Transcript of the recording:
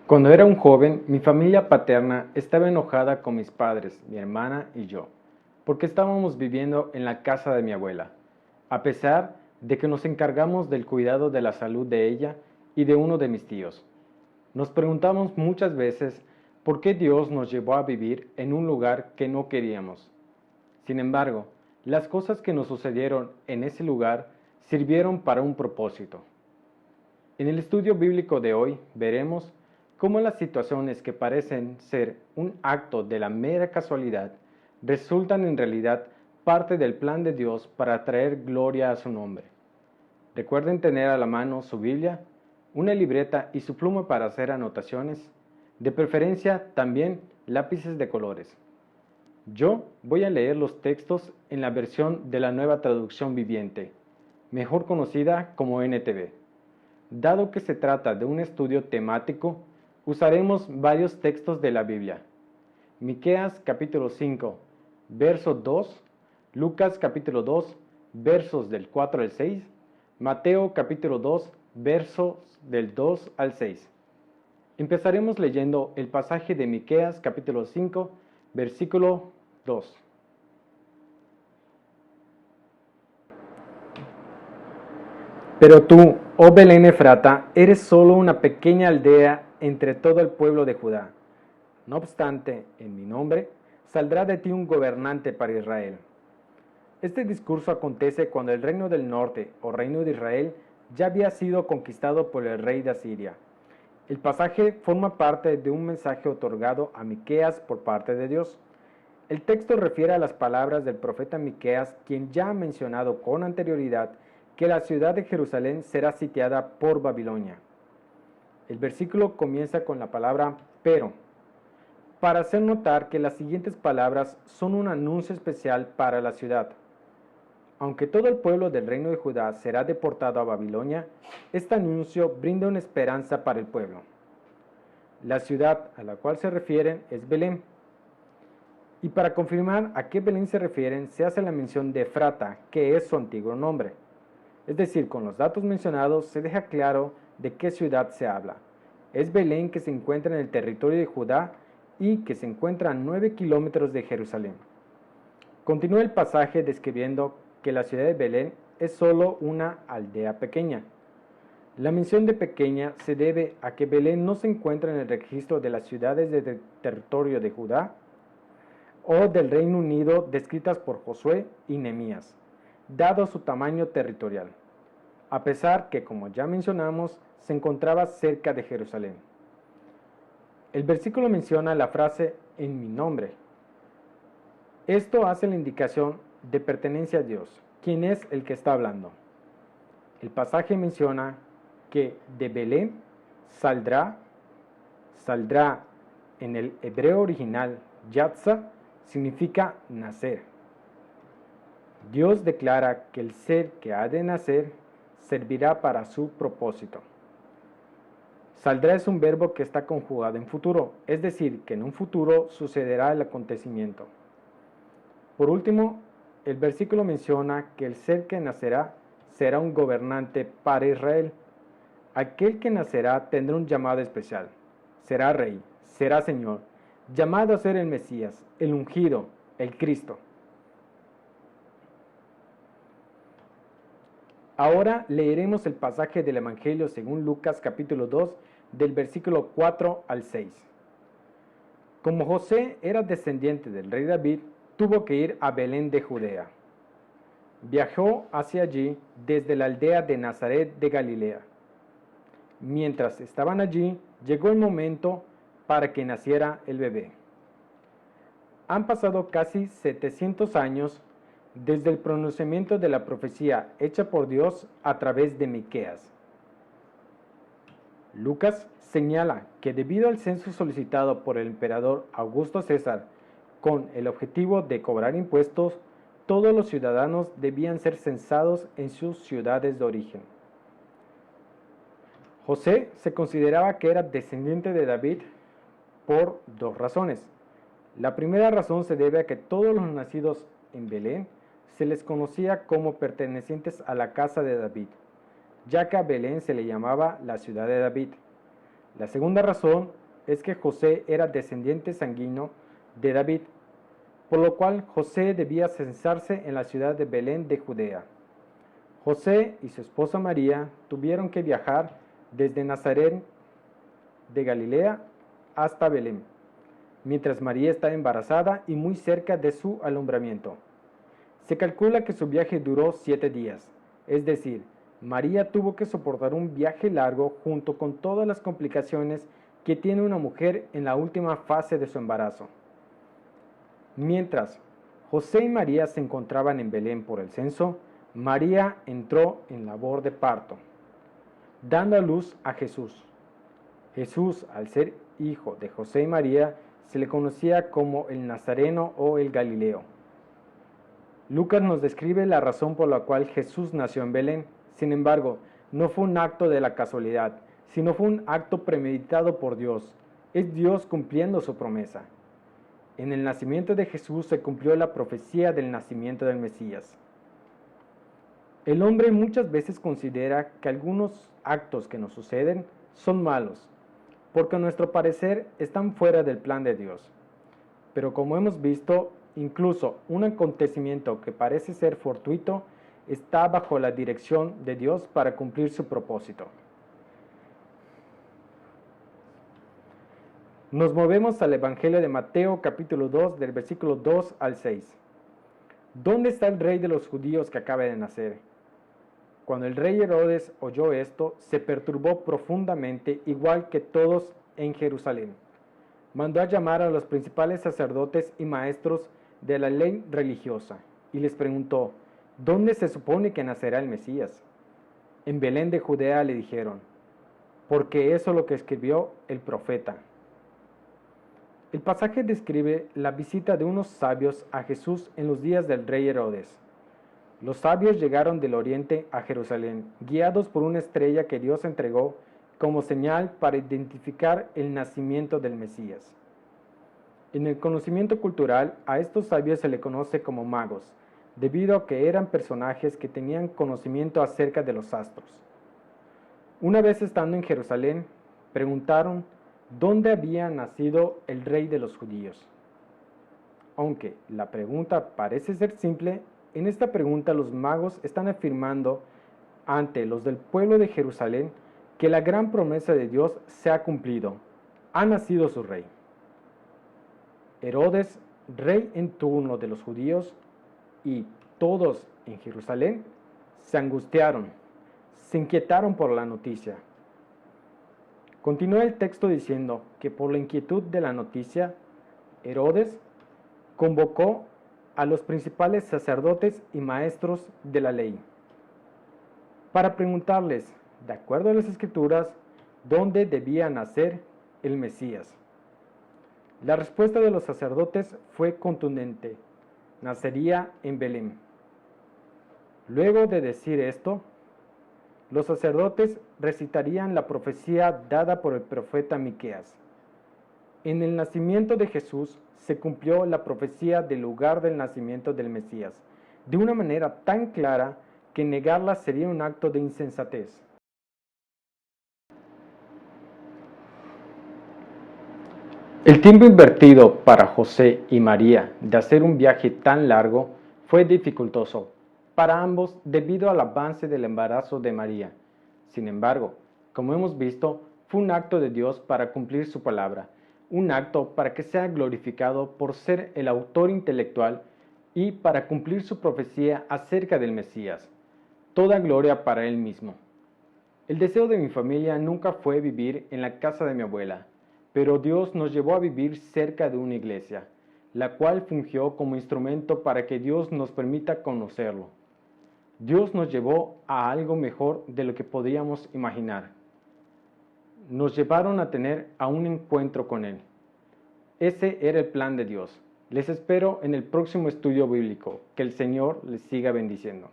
Cuando era un joven, mi familia paterna estaba enojada con mis padres, mi hermana y yo, porque estábamos viviendo en la casa de mi abuela, a pesar de que nos encargamos del cuidado de la salud de ella y de uno de mis tíos. Nos preguntamos muchas veces por qué Dios nos llevó a vivir en un lugar que no queríamos. Sin embargo, las cosas que nos sucedieron en ese lugar sirvieron para un propósito. En el estudio bíblico de hoy veremos cómo las situaciones que parecen ser un acto de la mera casualidad resultan en realidad parte del plan de Dios para traer gloria a su nombre. Recuerden tener a la mano su Biblia, una libreta y su pluma para hacer anotaciones, de preferencia también lápices de colores. Yo voy a leer los textos en la versión de la Nueva Traducción Viviente, mejor conocida como NTV. Dado que se trata de un estudio temático, usaremos varios textos de la Biblia. Miqueas capítulo 5, verso 2, Lucas capítulo 2, versos del 4 al 6, Mateo capítulo 2, versos del 2 al 6. Empezaremos leyendo el pasaje de Miqueas capítulo 5, versículo 2. Pero tú, oh Belén Efrata, eres solo una pequeña aldea entre todo el pueblo de Judá. No obstante, en mi nombre, saldrá de ti un gobernante para Israel. Este discurso acontece cuando el reino del norte, o reino de Israel, ya había sido conquistado por el rey de Asiria. El pasaje forma parte de un mensaje otorgado a Miqueas por parte de Dios. El texto refiere a las palabras del profeta Miqueas, quien ya ha mencionado con anterioridad que la ciudad de Jerusalén será sitiada por Babilonia. El versículo comienza con la palabra pero, para hacer notar que las siguientes palabras son un anuncio especial para la ciudad. Aunque todo el pueblo del reino de Judá será deportado a Babilonia, este anuncio brinda una esperanza para el pueblo. La ciudad a la cual se refieren es Belén. Y para confirmar a qué Belén se refieren, se hace la mención de Efrata, que es su antiguo nombre. Es decir, con los datos mencionados se deja claro de qué ciudad se habla. Es Belén, que se encuentra en el territorio de Judá y que se encuentra a 9 kilómetros de Jerusalén. Continúa el pasaje describiendo que la ciudad de Belén es solo una aldea pequeña. La mención de pequeña se debe a que Belén no se encuentra en el registro de las ciudades del territorio de Judá o del Reino Unido descritas por Josué y Nehemías, dado su tamaño territorial, a pesar que, como ya mencionamos, se encontraba cerca de Jerusalén. El versículo menciona la frase en mi nombre. Esto hace la indicación de pertenencia a Dios, quien es el que está hablando. El pasaje menciona que de Belén saldrá en el hebreo original, Yatza, significa nacer. Dios declara que el ser que ha de nacer servirá para su propósito. Saldrá es un verbo que está conjugado en futuro, es decir, que en un futuro sucederá el acontecimiento. Por último, el versículo menciona que el ser que nacerá será un gobernante para Israel. Aquel que nacerá tendrá un llamado especial. Será rey, será señor, llamado a ser el Mesías, el ungido, el Cristo. Ahora leeremos el pasaje del Evangelio según Lucas capítulo 2, del versículo 4 al 6. Como José era descendiente del rey David, tuvo que ir a Belén de Judea. Viajó hacia allí desde la aldea de Nazaret de Galilea. Mientras estaban allí, llegó el momento para que naciera el bebé. Han pasado casi 700 años desde el pronunciamiento de la profecía hecha por Dios a través de Miqueas. Lucas señala que debido al censo solicitado por el emperador Augusto César con el objetivo de cobrar impuestos, todos los ciudadanos debían ser censados en sus ciudades de origen. José se consideraba que era descendiente de David por dos razones. La primera razón se debe a que todos los nacidos en Belén se les conocía como pertenecientes a la casa de David, ya que a Belén se le llamaba la ciudad de David. La segunda razón es que José era descendiente sanguíneo de David, por lo cual José debía censarse en la ciudad de Belén de Judea. José y su esposa María tuvieron que viajar desde Nazaret de Galilea hasta Belén, mientras María estaba embarazada y muy cerca de su alumbramiento. Se calcula que su viaje duró 7 días, es decir, María tuvo que soportar un viaje largo junto con todas las complicaciones que tiene una mujer en la última fase de su embarazo. Mientras José y María se encontraban en Belén por el censo, María entró en labor de parto, dando a luz a Jesús. Jesús, al ser hijo de José y María, se le conocía como el Nazareno o el Galileo. Lucas nos describe la razón por la cual Jesús nació en Belén. Sin embargo, no fue un acto de la casualidad, sino fue un acto premeditado por Dios. Es Dios cumpliendo su promesa. En el nacimiento de Jesús se cumplió la profecía del nacimiento del Mesías. El hombre muchas veces considera que algunos actos que nos suceden son malos, porque a nuestro parecer están fuera del plan de Dios. Pero como hemos visto, incluso un acontecimiento que parece ser fortuito está bajo la dirección de Dios para cumplir su propósito. Nos movemos al Evangelio de Mateo capítulo 2 del versículo 2 al 6. ¿Dónde está el rey de los judíos que acaba de nacer? Cuando el rey Herodes oyó esto, se perturbó profundamente, igual que todos en Jerusalén. Mandó a llamar a los principales sacerdotes y maestros de la ley religiosa y les preguntó, ¿dónde se supone que nacerá el Mesías? En Belén de Judea, le dijeron, porque eso es lo que escribió el profeta. El pasaje describe la visita de unos sabios a Jesús en los días del rey Herodes. Los sabios llegaron del oriente a Jerusalén, guiados por una estrella que Dios entregó como señal para identificar el nacimiento del Mesías. En el conocimiento cultural, a estos sabios se le conoce como magos, debido a que eran personajes que tenían conocimiento acerca de los astros. Una vez estando en Jerusalén, preguntaron dónde había nacido el rey de los judíos. Aunque la pregunta parece ser simple, en esta pregunta los magos están afirmando ante los del pueblo de Jerusalén que la gran promesa de Dios se ha cumplido. Ha nacido su rey. Herodes, rey en turno de los judíos, y todos en Jerusalén se angustiaron, se inquietaron por la noticia. Continúa el texto diciendo que por la inquietud de la noticia, Herodes convocó a los principales sacerdotes y maestros de la ley para preguntarles, de acuerdo a las Escrituras, dónde debía nacer el Mesías. La respuesta de los sacerdotes fue contundente: nacería en Belén. Luego de decir esto, los sacerdotes recitarían la profecía dada por el profeta Miqueas. En el nacimiento de Jesús se cumplió la profecía del lugar del nacimiento del Mesías, de una manera tan clara que negarla sería un acto de insensatez. El tiempo invertido para José y María de hacer un viaje tan largo fue dificultoso para ambos debido al avance del embarazo de María. Sin embargo, como hemos visto, fue un acto de Dios para cumplir su palabra, un acto para que sea glorificado por ser el autor intelectual y para cumplir su profecía acerca del Mesías. Toda gloria para Él mismo. El deseo de mi familia nunca fue vivir en la casa de mi abuela, pero Dios nos llevó a vivir cerca de una iglesia, la cual fungió como instrumento para que Dios nos permita conocerlo. Dios nos llevó a algo mejor de lo que podíamos imaginar. Nos llevaron a tener a un encuentro con Él. Ese era el plan de Dios. Les espero en el próximo estudio bíblico. Que el Señor les siga bendiciendo.